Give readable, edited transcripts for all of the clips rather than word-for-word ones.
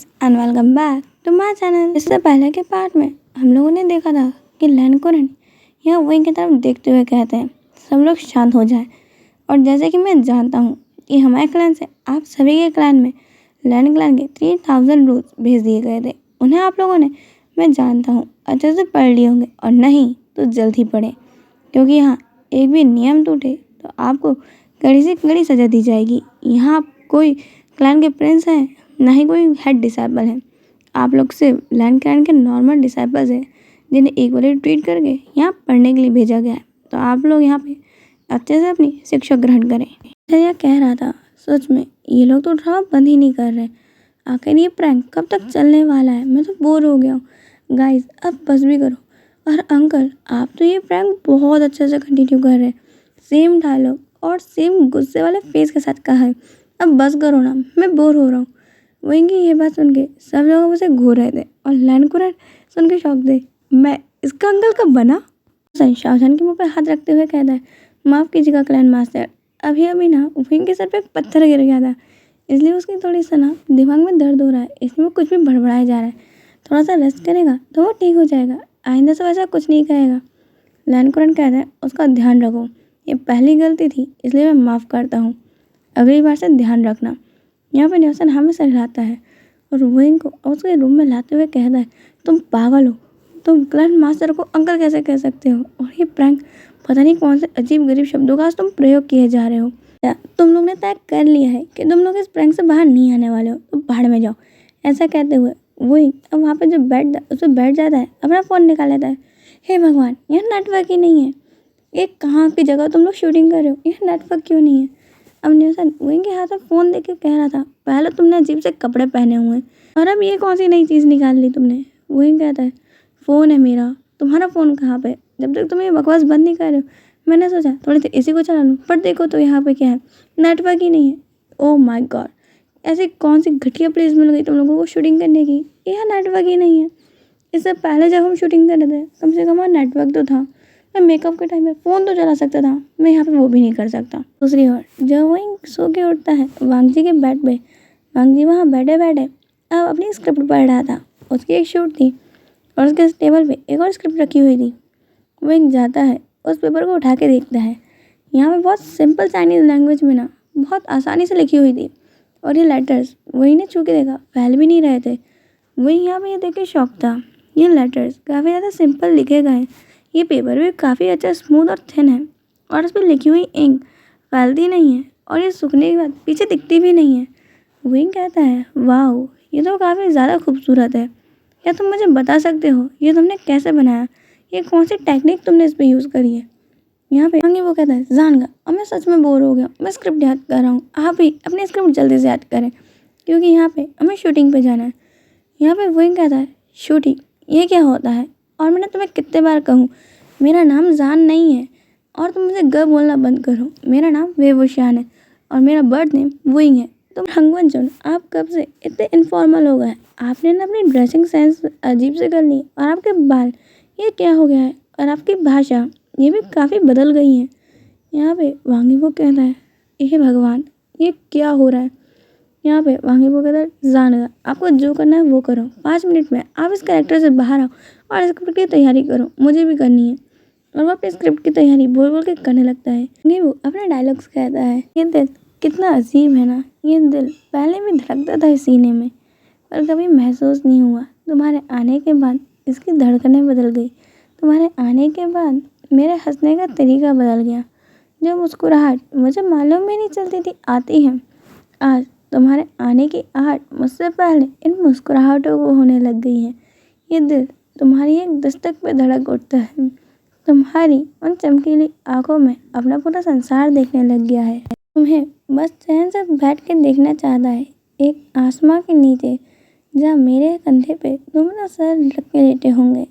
Guys and welcome back to my channel. इससे पहले के पार्ट में हम लोगों ने देखा था कि लैंड यहाँ वही की तरफ देखते हुए कहते हैं सब लोग शांत हो जाएं। और जैसे कि मैं जानता हूँ कि हमारे क्लैन से आप सभी के क्लैन में लैंड क्लैन के 3000 रूल्स भेज दिए गए थे। उन्हें आप लोगों ने, मैं जानता हूँ, अच्छे से पढ़ लिए होंगे और नहीं तो जल्द ही पढ़ें, क्योंकि यहाँ एक भी नियम टूटे तो आपको कड़ी से कड़ी सज़ा दी जाएगी। यहाँ आप कोई क्लैन के प्रिंस हैं, ना ही कोई हेड डिसाइपल है। आप लोग सिर्फ लैंड क्लैन के नॉर्मल डिसाइपल्स हैं जिन्हें इक्वली ट्रीट करके यहाँ पढ़ने के लिए भेजा गया है। तो आप लोग यहाँ पे अच्छे से अपनी शिक्षा ग्रहण करें। मैं यह कह रहा था, सच में ये लोग तो ड्रामा बंद ही नहीं कर रहे। आखिर ये प्रैंक कब तक चलने वाला है? मैं तो बोर हो गया हूँ। गाइस अब बस भी करो। और अंकल, आप तो ये प्रैंक बहुत अच्छे से कंटिन्यू कर रहे हैं। सेम डायलॉग और सेम गुस्से वाले फेस के साथ कहा है। अब बस करो ना, मैं बोर हो रहा हूँ। वहीं की ये बात सुन के सब लोग मुझसे घूर रहे थे और लैंड सुन के शौक थे। मैं इसका अंकल कब बना? शाहजहान के मुंह पे हाथ रखते हुए कहता है, माफ़ कीजिएगा क्लैन मास्टर, अभी ना वहीं के सर पे एक पत्थर गिर गया था, इसलिए उसकी थोड़ी सा ना दिमाग में दर्द हो रहा है, इसलिए वो कुछ भी बड़बड़ाया जा रहा है। थोड़ा सा रेस्ट करेगा तो वो ठीक हो जाएगा। आइंदा से वैसा कुछ नहीं कहेगा। लैंड कहता है, उसका ध्यान रखो, ये पहली गलती थी इसलिए मैं माफ़ करता हूँ, अगली बार से ध्यान रखना। यहाँ पे न्यूसन हमेशा हिलाता है और वहीं को उसके रूम में लाते हुए कहता है, तुम पागल हो, तुम ग्रैंड मास्टर को अंकल कैसे कह सकते हो? और ये प्रैंक, पता नहीं कौन से अजीब गरीब शब्दों का आज तुम प्रयोग किए जा रहे हो। तुम लोग ने तय कर लिया है कि तुम लोग इस प्रैंक से बाहर नहीं आने वाले हो, तो बाहर में जाओ। ऐसा कहते हुए वही अब वहाँ पे जो बेड उस पर बैठ जाता है, अपना फ़ोन निकाल लेता है। हे भगवान, यहाँ नेटवर्क ही नहीं है। एक कहाँ की जगह तुम लोग शूटिंग कर रहे हो, यहाँ नेटवर्क क्यों नहीं है? अब न्यूसन वहीं के हाथ में फ़ोन देके कह रहा था, पहले तुमने अजीब से कपड़े पहने हुए हैं और अब ये कौन सी नई चीज़ निकाल ली तुमने? वहीं कहता है, फ़ोन है मेरा, तुम्हारा फ़ोन कहाँ पे? जब तक तुम ये बकवास बंद नहीं कर रहे हो, मैंने सोचा थोड़ी देर इसी को चला लूँ, पर देखो तो यहाँ पे क्या है, नेटवर्क ही नहीं है। ओह माय गॉड, ऐसी कौन सी घटिया प्लेस मिल गई तुम लोगों को शूटिंग करने की? यहाँ नेटवर्क ही नहीं है। इससे पहले जब हम शूटिंग कर रहे थे कम से कम वहाँ नेटवर्क तो था, मैं मेकअप के टाइम में फ़ोन तो चला सकता था, मैं यहाँ पे वो भी नहीं कर सकता। दूसरी ओर जब वहीं सो के उठता है वांगजी के बेड पे, वांगजी वहाँ बैठे बैठे अब अपनी स्क्रिप्ट पढ़ रहा था। उसकी एक शूट थी और उसके टेबल पे एक और स्क्रिप्ट रखी हुई थी। वो एक जाता है, उस पेपर को उठा के देखता है। यहाँ पे बहुत सिंपल चाइनीज़ लैंग्वेज में ना बहुत आसानी से लिखी हुई थी और ये लेटर्स वही ने छू के देखा, फैल भी नहीं रहे थे। वही यहाँ पे ये देख के शौक था। ये लेटर्स काफ़ी ज़्यादा सिंपल लिखे गए हैं। ये पेपर भी काफ़ी अच्छा स्मूथ और थिन है और उस पर लिखी हुई इंक फैलती नहीं है और ये सूखने के बाद पीछे दिखती भी नहीं है। वही कहता है, वाह, ये तो काफ़ी ज़्यादा खूबसूरत है। क्या तुम मुझे बता सकते हो ये तुमने कैसे बनाया? ये कौन सी टेक्निक तुमने इस पर यूज़ करी है? यहाँ पे आगे वो कहता है, जानगा, अब मैं सच में बोर हो गया, मैं स्क्रिप्ट याद कर रहा हूँ, आप भी अपनी स्क्रिप्ट जल्दी से याद करें क्योंकि यहाँ पे हमें शूटिंग पे जाना है। यहाँ पे वही कहता है, शूटिंग, ये क्या होता है? और मैंने तुम्हें कितने बार कहूँ, मेरा नाम जान नहीं है और तुम मुझे ग बोलना बंद करो। मेरा नाम वेवुशान है और मेरा बर्थ नेम वही है। तुम हंगवन, आप कब से इतने इनफॉर्मल हो गए? आपने ना अपनी ड्रेसिंग सेंस अजीब से कर ली और आपके बाल, ये क्या हो गया है? और आपकी भाषा ये भी काफ़ी बदल गई है। यहाँ पे वांगी वो कहता है, हे भगवान, ये क्या हो रहा है? यहाँ पे वांगी वो कहता है, जानगा, आपको जो करना है वो करो, 5 मिनट में आप इस कैरेक्टर से बाहर आओ और स्क्रिप्ट की तैयारी करो, मुझे भी करनी है। और वो अपनी स्क्रिप्ट की तैयारी बोल बोल के करने लगता है। वो अपने डायलॉग्स कहता है, ये दिल कितना अजीब है ना, ये दिल पहले भी धड़कता था इस सीने में पर कभी महसूस नहीं हुआ। तुम्हारे आने के बाद इसकी धड़कनें बदल गई। तुम्हारे आने के बाद मेरे हंसने का तरीका बदल गया। जो मुस्कुराहट मुझे मालूम भी नहीं चलती थी आती है, आज तुम्हारे आने की आहट मुझसे पहले इन मुस्कुराहटों को होने लग गई है। ये दिल तुम्हारी एक दस्तक पे धड़क उठता है। तुम्हारी उन चमकीली आंखों में अपना पूरा संसार देखने लग गया है। तुम्हें बस चैन से बैठ के देखना चाहता है, एक आसमां के नीचे जहाँ मेरे कंधे पे तुम ना सर रख के लेटे होंगे।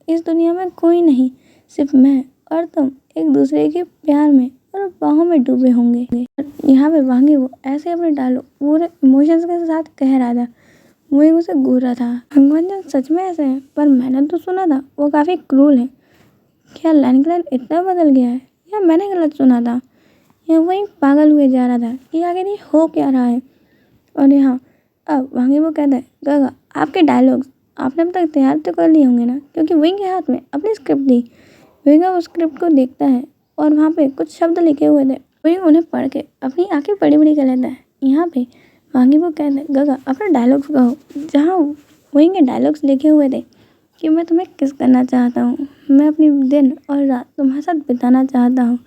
इस दुनिया में कोई नहीं, सिर्फ मैं और तुम एक दूसरे के प्यार में और बाहों में डूबे होंगे। यहाँ पे वांगी वो ऐसे अपने डायलॉग पूरे इमोशंस के साथ कह रहा था। वही उसे घूर रहा था, हनुमान सच में ऐसे हैं, पर मैंने तो सुना था वो काफ़ी क्रूल है। क्या लैंड इतना बदल गया है या मैंने गलत सुना था? या वही पागल हुए जा रहा था कि आखिर ये हो क्या रहा है? और यहाँ अब वांगी वो कहता है, गगा आपके डायलॉग्स आपने अब तक तैयार तो कर लिए होंगे ना, क्योंकि वही के हाथ में अपनी स्क्रिप्ट दी। वही उस स्क्रिप्ट को देखता है और वहाँ पे कुछ शब्द लिखे हुए थे, वही उन्हें पढ़ के अपनी आंखें बड़ी बड़ी कर लेता है। यहाँ पे वांगी वो कहता है, गगा अपना डायलॉग्स कहो। जहाँ वही के डायलॉग्स लिखे हुए थे कि मैं तुम्हें किस करना चाहता हूँ, मैं अपनी दिन और रात तुम्हारे साथ बिताना चाहता हूँ,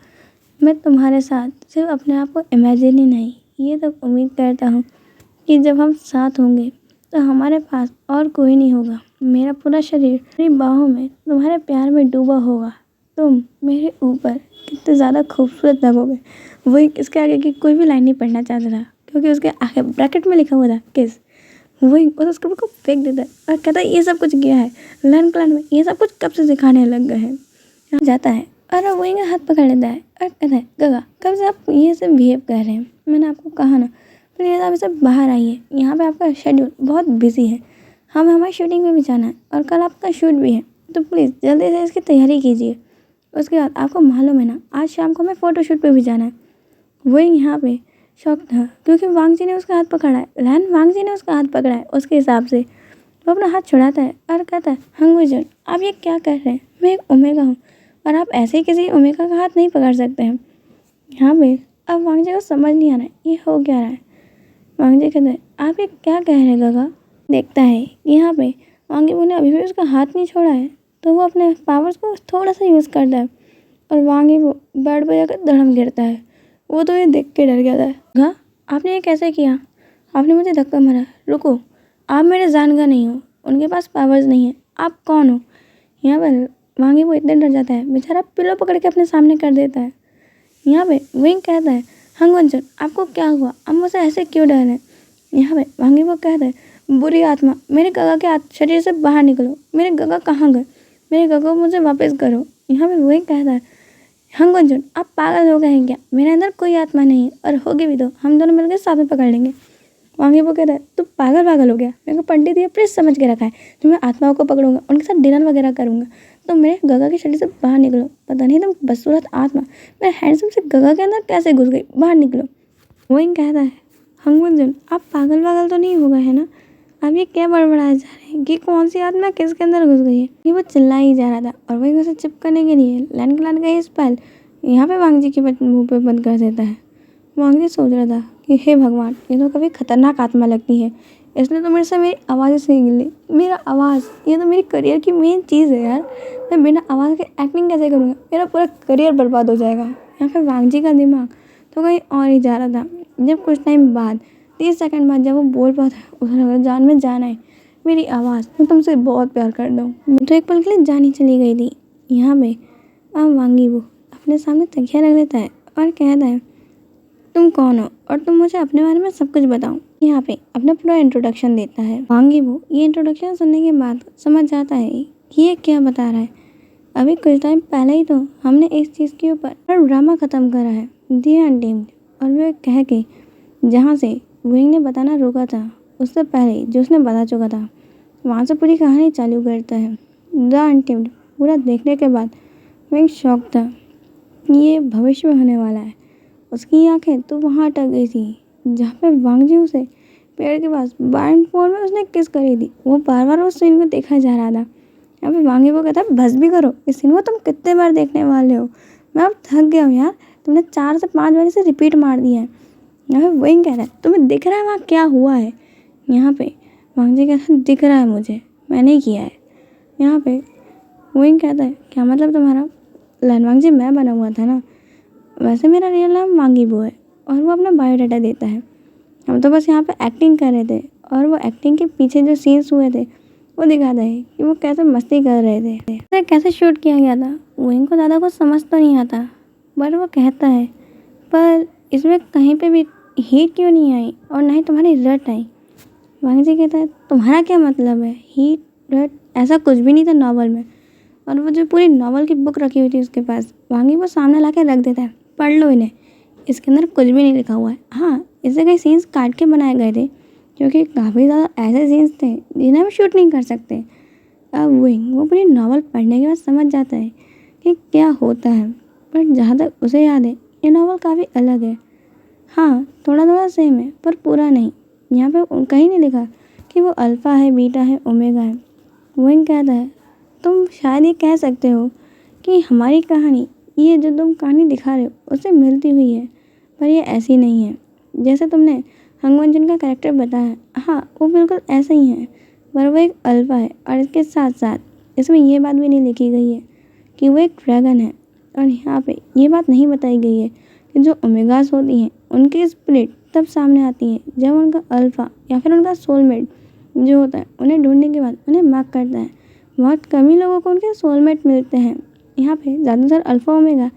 मैं तुम्हारे साथ सिर्फ अपने आप को इमेजिन ही नहीं, ये तो उम्मीद करता हूँ कि जब हम साथ होंगे तो हमारे पास और कोई नहीं होगा, मेरा पूरा शरीर मेरी बाहों में तुम्हारे प्यार में डूबा होगा, तुम मेरे ऊपर कितने ज़्यादा खूबसूरत लगोगे। वही इसके आगे की कोई भी लाइन नहीं पढ़ना चाहता था, क्योंकि उसके आगे ब्रैकेट में लिखा हुआ था किस। वही उस स्क्रिप्ट को फेंक देता है और कहता है, ये सब कुछ क्या है, लर्न क्लान में ये सब कुछ कब से सिखाने लग गए हैं। जाता है और वही का हाथ पकड़ लेता है और कहता है, गगा कब से आप ये सब बिहेव कर रहे हैं, मैंने आपको कहा ना प्लीज़ आप इसे बाहर आइए, यहाँ पे आपका शेड्यूल बहुत बिजी है, हमें हमारी शूटिंग में भी जाना है और कल आपका शूट भी है, तो प्लीज़ जल्दी से इसकी तैयारी कीजिए। उसके बाद आपको मालूम है ना आज शाम को हमें फ़ोटोशूट पे भी जाना है। वही यहाँ पे शौक था, क्योंकि वांगजी ने उसका हाथ पकड़ा है, लहन वांगजी ने उसका हाथ पकड़ा है। उसके हिसाब से वो अपना हाथ छुड़ाता है और कहता है, हंगुजन आप ये क्या कर रहे हैं, मैं एक ओमेगा हूँ और आप ऐसे ही किसी ओमेगा का हाथ नहीं पकड़ सकते हैं। यहाँ पे अब वांगजी को समझ नहीं आ रहा है ये हो क्या रहा है। वांगजी कहता है, आप ये क्या कह रहे हैं गगा। देखता है यहाँ पे वांगी ने अभी भी उसका हाथ नहीं छोड़ा है, तो वो अपने पावर्स को थोड़ा सा यूज़ करता है और वांगी वो बेड पर जाकर धड़म गिरता है। वो तो ये देख के डर गया था। हाँ आपने ये कैसे किया, आपने मुझे धक्का मारा, रुको आप मेरे जानगा नहीं हो, उनके पास पावर्स नहीं है, आप कौन हो। यहाँ पर वांगी वो इतने डर जाता है, बेचारा पिलो पकड़ के अपने सामने कर देता है। यहाँ पे विंग कहता है, हंगवंचन आपको क्या हुआ, अब मुझसे ऐसे क्यों डर रहे हैं। यहाँ पे वांगी वो कहता है, बुरी आत्मा मेरे गगा के शरीर से बाहर निकलो, मेरे गगा कहाँ गए, मेरे गगा को मुझे वापस करो। यहाँ पे वही कहता है, हंगवंचन आप पागल हो गए हैं क्या, मेरे अंदर कोई आत्मा नहीं है, और होगी भी तो हम दोनों मिलकर साथ में पकड़ लेंगे। वांगी वो कहता है, तू पागल हो गया, मेरे को पंडित ये प्लीज समझ के रखा है, तो मैं आत्माओं को पकड़ूंगा, उनके साथ डिनर वगैरह करूंगा, तो मेरे गगा के शरीर से बाहर निकलो। पता नहीं तुम बदसूरत आत्मा मेरे हैंडसम से गगा के अंदर कैसे घुस गई, बाहर निकलो। वही कहता है, हंगवंचन आप पागल तो नहीं हो गए है ना, अब ये क्या बड़बड़ाए जा रहे हैं कि कौन सी आत्मा किसके अंदर घुस गई है। ये वो चिल्ला ही जा रहा था और वही उसे चिपकने के लिए लैंड क्लान का ये स्पेल यहाँ पे वांगजी के मुंह पे बंद कर देता है। वांगजी सोच रहा था कि हे भगवान, ये तो कभी खतरनाक आत्मा लगती है, इसने तो मेरे से मेरी आवाज़ से ली, मेरा आवाज़ ये तो मेरी करियर की मेन चीज़ है यार, मैं बिना आवाज़ के एक्टिंग कैसे करूँगा, मेरा पूरा करियर बर्बाद हो जाएगा। यहाँ पे वांगजी का दिमाग तो कहीं और ही जा रहा था। जब कुछ टाइम बाद 30 सेकंड बाद जब वो बोल पाता है, उसे लगा जान में जान है, मेरी आवाज़, मैं तुमसे बहुत प्यार करता हूँ। मैं तो एक पल के लिए जान ही चली गई थी। यहाँ पे अब वांगी वो अपने सामने तकिया रख लेता है और कहता है, तुम कौन हो और तुम मुझे अपने बारे में सब कुछ बताओ। यहाँ पे अपना पूरा इंट्रोडक्शन देता है। वांगी वो ये इंट्रोडक्शन सुनने के बाद समझ जाता है कि ये क्या बता रहा है। अभी कुछ टाइम पहले ही तो हमने इस चीज़ के ऊपर ड्रामा ख़त्म करा है, दी अनटेम्ड, और वे कह के जहाँ से विंग ने बताना रोका था उससे पहले जो उसने बता चुका था वहाँ से पूरी कहानी चालू करता है। द अनटेम्ड पूरा देखने के बाद विंग शॉक था कि ये भविष्य में होने वाला है। उसकी आंखें तो वहाँ अटक गई थी जहाँ पे वांगजी उसे पेड़ के पास बाइंड फोन में उसने किस करी थी। वो बार बार उस सीन को देखा जा रहा था। यहाँ पे वांगी वो कहता है, बस भी करो, इस सीन को तुम कितने बार देखने वाले हो, मैं अब थक गया हूँ यार, तुमने 4 से 5 बार इसे रिपीट मार दिया है। यहाँ पे वही कह रहा है, तुम्हें दिख रहा है वहाँ क्या हुआ है। यहाँ पे वांगजी कहता है, दिख रहा है मुझे, मैंने किया है। यहाँ पे वही कहता है, क्या मतलब तुम्हारा, वांगजी मैं बना हुआ था ना, वैसे मेरा रियल नाम वांगी बो है। और वो अपना बायोडाटा देता है। हम तो बस यहाँ पे एक्टिंग कर रहे थे और वो एक्टिंग के पीछे जो सीन्स हुए थे वो दिखाता है कि वो कैसे मस्ती कर रहे थे, तो कैसे शूट किया गया था। वो इनको ज़्यादा कुछ समझ तो नहीं आता, बट वो कहता है, पर इसमें कहीं पे भी हीट क्यों नहीं आई और ना ही तुम्हारी रट आई। वांगजी कहता है, तुम्हारा क्या मतलब है, हीट रट ऐसा कुछ भी नहीं था नॉवल में। और वो जो पूरी नॉवल की बुक रखी हुई थी उसके पास, वांगी वो सामने ला के रख देता है, पढ़ लो इन्हें, इसके अंदर कुछ भी नहीं लिखा हुआ है। हाँ इससे कई सीन्स काट के बनाए गए थे क्योंकि काफ़ी ज़्यादा ऐसे सीन्स थे जिन्हें हम शूट नहीं कर सकते। अब वो पूरी नॉवल पढ़ने के बाद समझ जाता है कि क्या होता है, पर जहाँ तक उसे याद है ये नॉवल काफ़ी अलग है। हाँ थोड़ा थोड़ा सेम है पर पूरा नहीं। यहाँ पे कहीं नहीं लिखा कि वो अल्फ़ा है, बीटा है, ओमेगा है। वही कहता है तुम शायद ये कह सकते हो कि हमारी कहानी, ये जो तुम कहानी दिखा रहे हो उससे मिलती हुई है, पर ये ऐसी नहीं है जैसे तुमने हंगमंजन का कैरेक्टर बताया। हाँ, वो बिल्कुल ऐसा ही है, पर वो एक अल्फ़ा है और इसके साथ साथ इसमें ये बात भी नहीं लिखी गई है कि वो एक ड्रैगन है। और यहाँ पे ये बात नहीं बताई गई है कि जो ओमेगास होती हैं उनकी स्पिरिट तब सामने आती है जब उनका अल्फ़ा या फिर उनका सोलमेट जो होता है उन्हें ढूंढने के बाद उन्हें मार्क करता है। बहुत कम ही लोगों को उनके सोलमेट मिलते हैं। यहाँ पे ज़्यादातर अल्फ़ा ओमेगा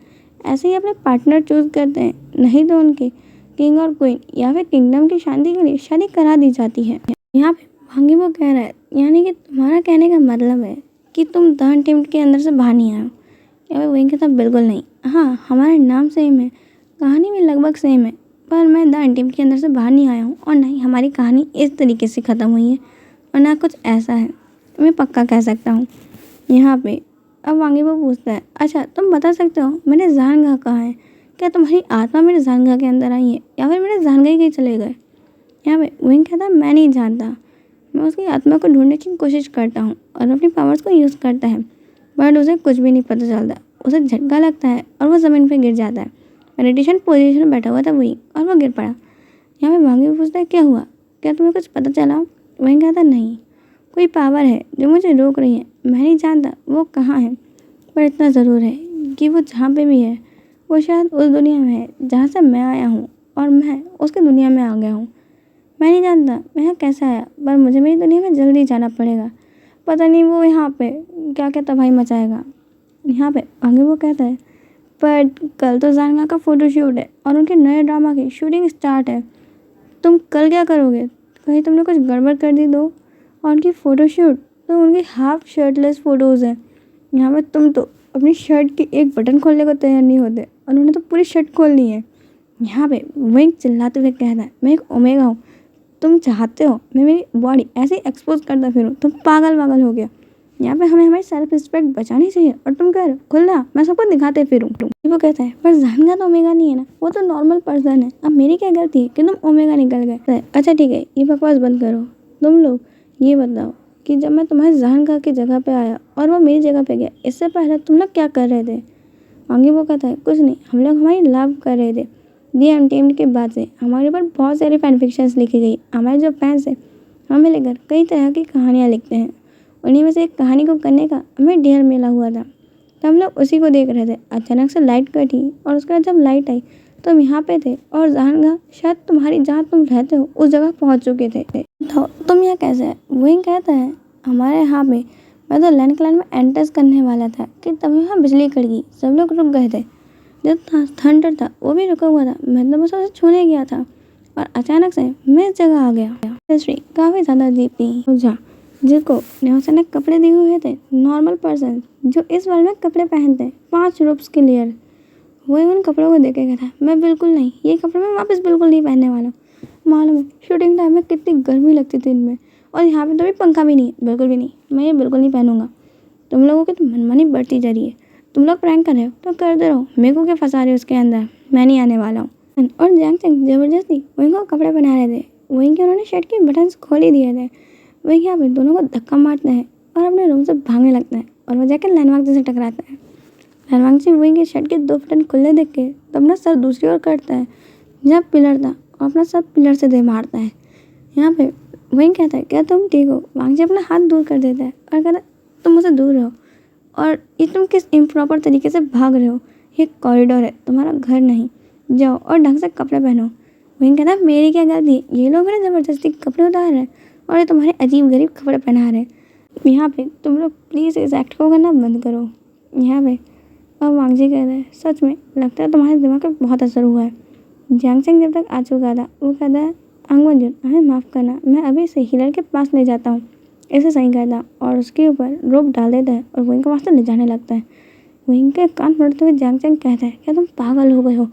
ऐसे ही अपने पार्टनर चूज़ करते हैं, नहीं तो उनके किंग और क्वीन या फिर किंगडम की शांति के लिए शादी करा दी जाती है। यहाँ पे भांगी वो कह रहा है, यानी कि तुम्हारा कहने का मतलब है कि तुम दहन टीम के अंदर से बाहर नहीं आए हो। या फिर वही कहता बिल्कुल नहीं। हाँ, हमारे नाम सेम है, कहानी भी लगभग सेम है, पर मैं दहन टीम के अंदर से बाहर नहीं आया हूँ और ना ही हमारी कहानी इस तरीके से ख़त्म हुई है और ना कुछ ऐसा है, मैं पक्का कह सकता हूँ। यहाँ पे अब वांगी वो पूछता है, अच्छा तुम बता सकते हो मेरे जहनगाह कहाँ है? क्या तुम्हारी आत्मा मेरे जहनगाह के अंदर आई है या फिर मेरे जहनगाह ही कहीं चले गए? यहाँ पे विंग कहता है मैं नहीं जानता, मैं उसकी आत्मा को ढूंढने की कोशिश करता हूँ और अपनी पावर्स को यूज़ करता है, बट उसे कुछ भी नहीं पता चलता। उसे झटका लगता है और वो ज़मीन पर गिर जाता है। मेडिटेशन पोजीशन में बैठा हुआ था वही, और वो गिर पड़ा। यहाँ पे भांगी पूछता है क्या हुआ, क्या तुम्हें कुछ पता चला? वहीं कहता नहीं, कोई पावर है जो मुझे रोक रही है, मैं नहीं जानता वो कहाँ है, पर इतना ज़रूर है कि वो जहाँ पे भी है वो शायद उस दुनिया में है जहाँ से मैं आया हूँ और मैं उसकी दुनिया में आ गया हूँ। मैं नहीं जानता मैं यहाँ कैसे आया, पर मुझे मेरी दुनिया में जल्दी जाना पड़ेगा। पता नहीं वो यहाँ पे क्या क्या तबाही मचाएगा। यहाँ पे आगे वो कहता है, पर कल तो जानगा का फ़ोटोशूट है और उनके नए ड्रामा की शूटिंग स्टार्ट है। तुम कल क्या करोगे? कहीं तुमने कुछ गड़बड़ कर दी दो। और उनकी फ़ोटोशूट तो उनकी हाफ शर्टलेस फ़ोटोज़ हैं। यहाँ पे तुम तो अपनी शर्ट की एक बटन खोलने को तैयार नहीं होते और उन्होंने तो पूरी शर्ट खोल ली है। यहाँ पे वही चिल्लाते हुए कहता है, मैं एक ओमेगा हूँ, तुम चाहते हो मैं मेरी बॉडी ऐसे ही एक्सपोज करता फिरूँ? तुम पागल हो गया। यहाँ पे हमें हमारी सेल्फ रिस्पेक्ट बचानी चाहिए और तुम कह रहे हो खुला मैं सबको दिखाते फिरूँ। वो कहता है पर जानगा तो ओमेगा नहीं है ना, वो तो नॉर्मल पर्सन है, अब मेरी क्या गलती है कि तुम ओमेगा निकल गए? अच्छा ठीक है, ये बकवास बंद करो। तुम लोग ये बताओ कि जब मैं तुम्हारे जहनगाह की जगह पे आया और वो मेरी जगह पे गया, इससे पहले तुम लोग क्या कर रहे थे? आगे वो कहता है कुछ नहीं, हम लोग हमारी लव कर रहे थे। दी एंटेम्ड के बाद से हमारे ऊपर बहुत सारी फैन फिक्शंस लिखी गई। हमारे जो फैंस हैं हमें लेकर कई तरह की कहानियाँ लिखते हैं, उन्हीं में से एक कहानी को करने का हमें ढेर मिला हुआ था, तो हम लोग उसी को देख रहे थे। अचानक से लाइट कटी और उसके बाद जब लाइट आई तो हम यहाँ पे थे और जहनगाह शायद तुम्हारी जहाँ तुम रहते हो उस जगह पहुँच चुके थे। तो तुम यहाँ कैसे है? वही कहता है हमारे यहाँ पे मैं तो लैंड क्लान में एंटर्स करने वाला था कि तभी वहाँ बिजली कड़ गई, सब लोग रुक गए थे। जो थंडर था वो भी रुका हुआ था, मैं तो बस उसे छूने गया था और अचानक से मैं इस जगह आ गया। हिस्ट्री काफ़ी ज़्यादा डीप थी। जा जिसको नेहासन ने कपड़े दिए हुए थे, नॉर्मल पर्सन जो इस वर्ल्ड में कपड़े पहनते हैं 5 रूप्स के लेयर, वही उन कपड़ों को देखे गया था। मैं बिल्कुल नहीं, ये कपड़े मैं वापस बिल्कुल नहीं पहनने वाला। मालूम है शूटिंग टाइम में कितनी गर्मी लगती थी इनमें, और यहाँ पे तो भी पंखा भी नहीं है, बिल्कुल भी नहीं, मैं ये बिल्कुल नहीं पहनूंगा। तुम लोगों की तो मनमानी बढ़ती जा रही है, तुम लोग प्रैंक कर रहे हो तो करते रहो, मेरे को क्या फंसा रहे हो उसके अंदर, मैं नहीं आने वाला हूँ। और जैंग चैंग ज़बरदस्ती वहीं को कपड़े पहना रहे थे, वहीं के उन्होंने शर्ट के बटन्स खोल ही दिए थे। वही यहाँ पे दोनों को धक्का मारते हैं और अपने रूम से भागने लगता है और वो जाकर लैंडमार्क से टकराता है। लैंडमार्क से वहीं के शर्ट के 2 बटन खुले देख के तो अपना सर दूसरी ओर करता है जहाँ पिलर था और अपना सर पिलर से दे मारता है। यहाँ पे वहीं कहता है क्या तुम ठीक हो? वहाँ से अपना हाथ दूर कर देता है और कहता है तुम मुझसे दूर रहो, और ये तुम किस इम्प्रॉपर तरीके से भाग रहे हो? ये कॉरिडोर है, तुम्हारा घर नहीं, जाओ और ढंग से कपड़े पहनो। वहीं कहता है मेरी क्या गलती है, ये लोग मेरे ज़बरदस्ती कपड़े उतार रहे हैं और ये तुम्हारे अजीब गरीब कपड़े पहना रहे हैं। यहाँ पे तुम लोग प्लीज़ इस एक्ट को करना बंद करो। यहाँ पे अब वांगजी कह रहे हैं सच में लगता है तुम्हारे दिमाग पर बहुत असर हुआ है। जैंग चैंग जब तक आ चुका था वो कहता है अंगमंजन हमें माफ़ करना, मैं अभी से हीलर के पास ले जाता हूँ, इसे सही करता और उसके ऊपर रोप डाल देता है और वहीं के वहाँ से ले जाने लगता है। वहीं के कान पड़ते हुए जैंग चैंग कहता है क्या तुम पागल हो गए हो?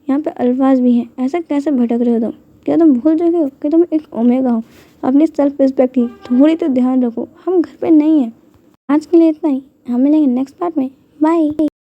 यहाँ पे अल्फाज भी हैं, ऐसे कैसे भटक रहे हो तुम? क्या तुम भूल चुके हो कि तुम एक ओमेगा हो? अपनी सेल्फ रिस्पेक्ट की थोड़ी तो ध्यान रखो, हम घर पे नहीं हैं। आज के लिए इतना ही, हम मिलेंगे नेक्स्ट पार्ट में, बाय।